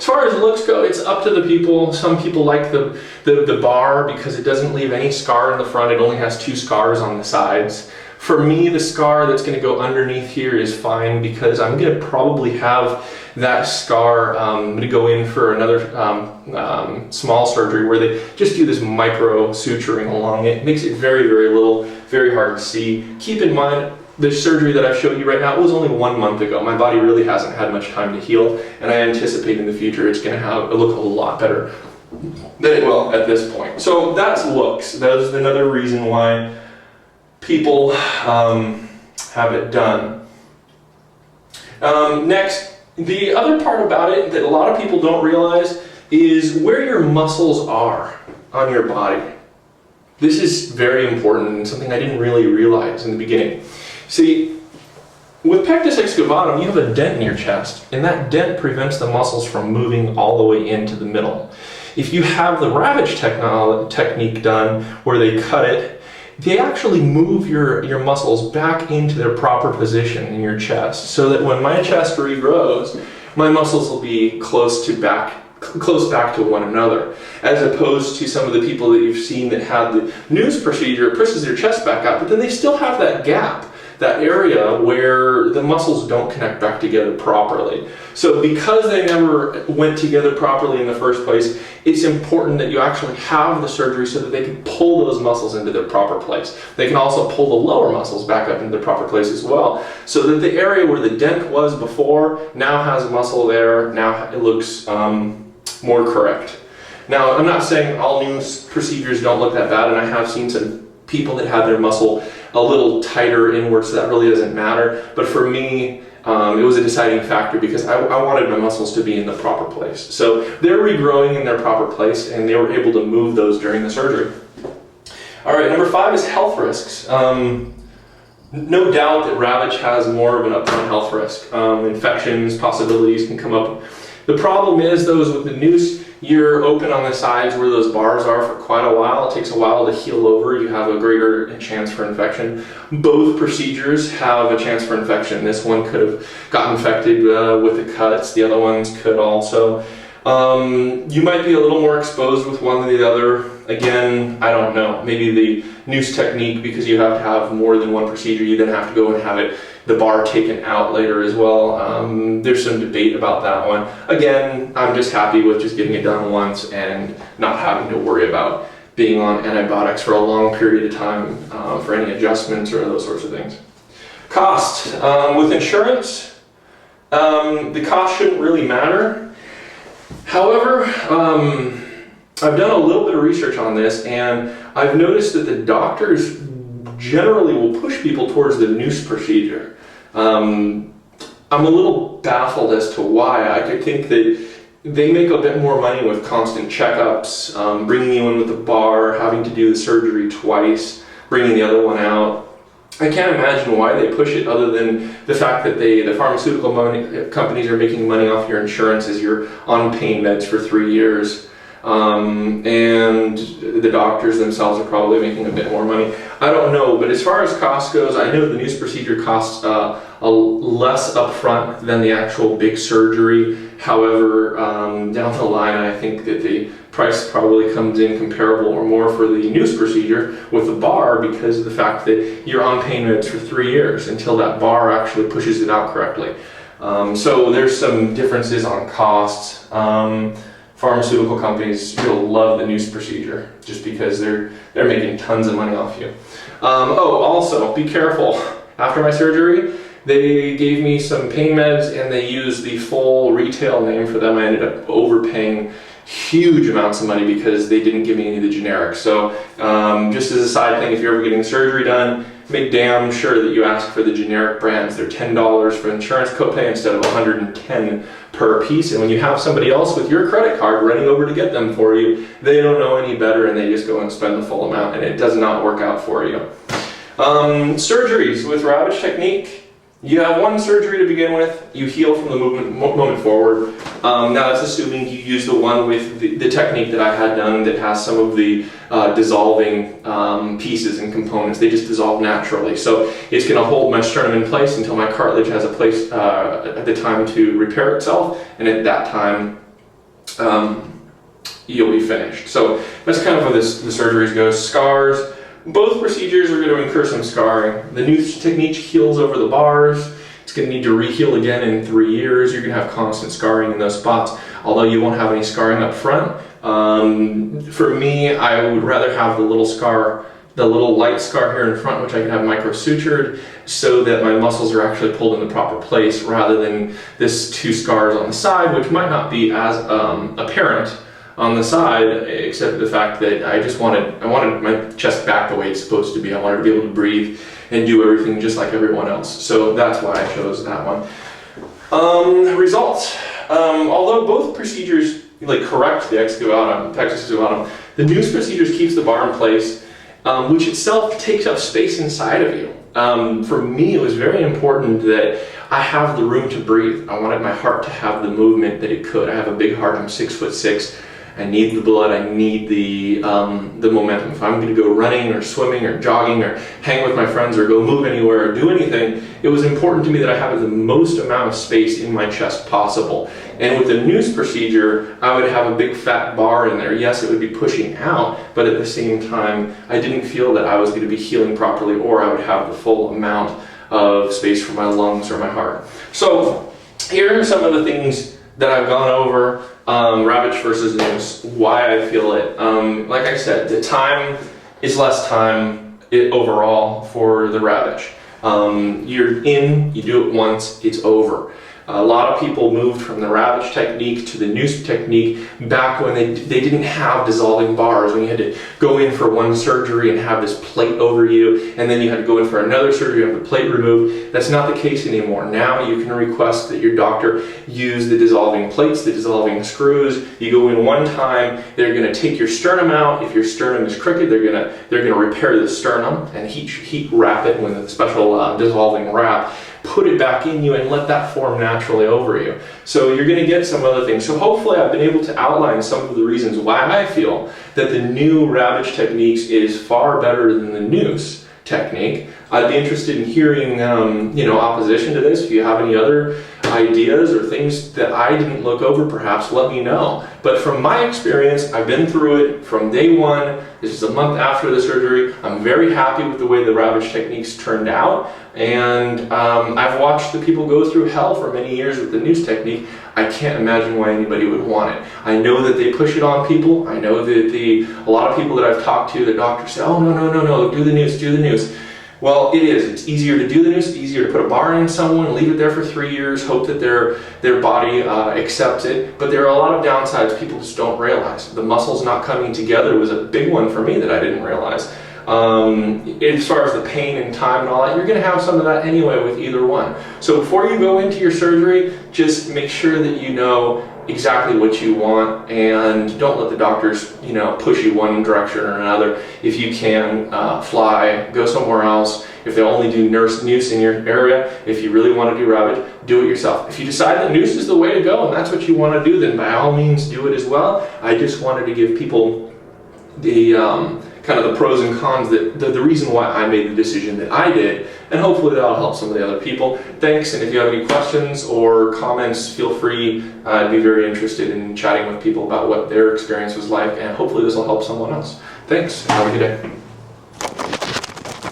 far as looks go, it's up to the people. Some people like the bar because it doesn't leave any scar in the front. It only has 2 scars on the sides. For me, the scar that's going to go underneath here is fine because I'm going to probably have that scar. I'm going to go in for another small surgery where they just do this micro suturing along it. It makes it very, very little, very hard to see. Keep in mind, the surgery that I've showed you right now, it was only 1 month ago. My body really hasn't had much time to heal, and I anticipate in the future it's going to look a lot better than it will at this point. So that's looks. That's another reason why people have it done. Next, the other part about it that a lot of people don't realize is where your muscles are on your body. This is very important and something I didn't really realize in the beginning. See, with Pectus Excavatum, you have a dent in your chest, and that dent prevents the muscles from moving all the way into the middle. If you have the Ravitch technique done, where they cut it, they actually move your muscles back into their proper position in your chest, so that when my chest regrows, my muscles will be close back to one another, as opposed to some of the people that you've seen that have the Nuss procedure. It pushes their chest back out, but then they still have that gap, that area where the muscles don't connect back together properly. So because they never went together properly in the first place, it's important that you actually have the surgery so that they can pull those muscles into their proper place. They can also pull the lower muscles back up into their proper place as well, so that the area where the dent was before now has muscle there. Now it looks more correct. Now, I'm not saying all Nuss procedures don't look that bad, and I have seen some people that have their muscle a little tighter inwards, so that really doesn't matter. But for me, it was a deciding factor because I wanted my muscles to be in the proper place. So they're regrowing in their proper place, and they were able to move those during the surgery. All right, number 5 is health risks. No doubt that Ravitch has more of an upfront health risk. Infections, possibilities can come up. The problem is those with the Nuss, you're open on the sides where those bars are for quite a while. It takes a while to heal over. You have a greater chance for infection. Both procedures have a chance for infection. This one could have gotten infected with the cuts. The other ones could also. You might be a little more exposed with one than the other. Again, I don't know. Maybe the Nuss technique, because you have to have more than one procedure, you then have to go and have the bar taken out later as well. There's some debate about that one. Again, I'm just happy with just getting it done once and not having to worry about being on antibiotics for a long period of time for any adjustments or those sorts of things. Cost. With insurance, the cost shouldn't really matter. However, I've done a little bit of research on this, and I've noticed that the doctors generally will push people towards the Nuss procedure. I'm a little baffled as to why. I could think that they make a bit more money with constant checkups, bringing you in with a bar, having to do the surgery twice, bringing the other one out. I can't imagine why they push it, other than the fact that the pharmaceutical companies are making money off your insurance as you're on pain meds for 3 years. And the doctors themselves are probably making a bit more money. I don't know, but as far as cost goes, I know the Nuss procedure costs a less upfront than the actual big surgery. However, down the line, I think that the price probably comes in comparable or more for the Nuss procedure with the bar, because of the fact that you're on pain meds for 3 years until that bar actually pushes it out correctly. So there's some differences on costs. Pharmaceutical companies will love the Nuss procedure just because they're making tons of money off you. Also, be careful. After my surgery, they gave me some pain meds, and they used the full retail name for them. I ended up overpaying huge amounts of money because they didn't give me any of the generics. So just as a side thing, if you're ever getting surgery done, make damn sure that you ask for the generic brands. They're $10 for insurance copay instead of $110 per piece. And when you have somebody else with your credit card running over to get them for you, they don't know any better, and they just go and spend the full amount, and it does not work out for you. Surgeries with Ravitch technique. You have one surgery to begin with, you heal from the moment forward. Now that's assuming you use the one with the technique that I had done that has some of the dissolving pieces and components. They just dissolve naturally. So it's going to hold my sternum in place until my cartilage has a place at the time to repair itself, and at that time you'll be finished. So that's kind of how the surgeries go. Scars, both procedures are going to incur some scarring. The Nuss technique heals over the bars. It's going to need to re-heal again in 3 years. You're going to have constant scarring in those spots, although you won't have any scarring up front. For me, I would rather have the little scar, the little light scar here in front, which I can have micro-sutured so that my muscles are actually pulled in the proper place, rather than this 2 scars on the side, which might not be as apparent on the side, except the fact that I wanted my chest back the way it's supposed to be. I wanted to be able to breathe and do everything just like everyone else. So that's why I chose that one. Results. Although both procedures correct the excavatum, Pectus Excavatum, the Nuss procedures keeps the bar in place, which itself takes up space inside of you. For me, it was very important that I have the room to breathe. I wanted my heart to have the movement that it could. I have a big heart. I'm 6'6". I need the blood, I need the momentum. If I'm going to go running or swimming or jogging or hang with my friends or go move anywhere or do anything, it was important to me that I have the most amount of space in my chest possible. And with the Nuss procedure, I would have a big fat bar in there. Yes, it would be pushing out, but at the same time, I didn't feel that I was going to be healing properly, or I would have the full amount of space for my lungs or my heart. So here are some of the things that I've gone over. Ravitch versus Nuss, why I feel it. Like I said, the time is less time overall for the Ravitch. You're in, you do it once, it's over. A lot of people moved from the Ravitch technique to the Nuss technique back when they didn't have dissolving bars, when you had to go in for one surgery and have this plate over you, and then you had to go in for another surgery and have the plate removed. That's not the case anymore. Now you can request that your doctor use the dissolving plates, the dissolving screws. You go in one time, they're going to take your sternum out. If your sternum is crooked, they're going to repair the sternum and heat wrap it with a special dissolving wrap. Put it back in you and let that form naturally over you. So you're going to get some other things. So hopefully I've been able to outline some of the reasons why I feel that the new Ravitch techniques is far better than the Nuss technique. I'd be interested in hearing opposition to this. If you have any other ideas or things that I didn't look over, perhaps let me know. But from my experience, I've been through it from day one. This is a month after the surgery. I'm very happy with the way the Ravitch techniques turned out. And I've watched the people go through hell for many years with the Nuss technique. I can't imagine why anybody would want it. I know that they push it on people. I know that a lot of people that I've talked to, the doctors say, oh, no, do the Nuss, do the Nuss. Well, it is. It's easier to do the Nuss. It's easier to put a bar in someone, leave it there for 3 years, hope that their body accepts it. But there are a lot of downsides people just don't realize. The muscles not coming together was a big one for me that I didn't realize. As far as the pain and time and all that, you're going to have some of that anyway with either one. So before you go into your surgery, just make sure that you know exactly what you want, and don't let the doctors, push you one direction or another. If you can, fly, go somewhere else. If they only do Nuss in your area, if you really want to do Ravitch, do it yourself. If you decide that Nuss is the way to go and that's what you want to do, then by all means do it as well. I just wanted to give people the kind of the pros and cons, the reason why I made the decision that I did, and hopefully that'll help some of the other people. Thanks, and if you have any questions or comments, feel free. I'd be very interested in chatting with people about what their experience was like, and hopefully this will help someone else. Thanks, and have a good day.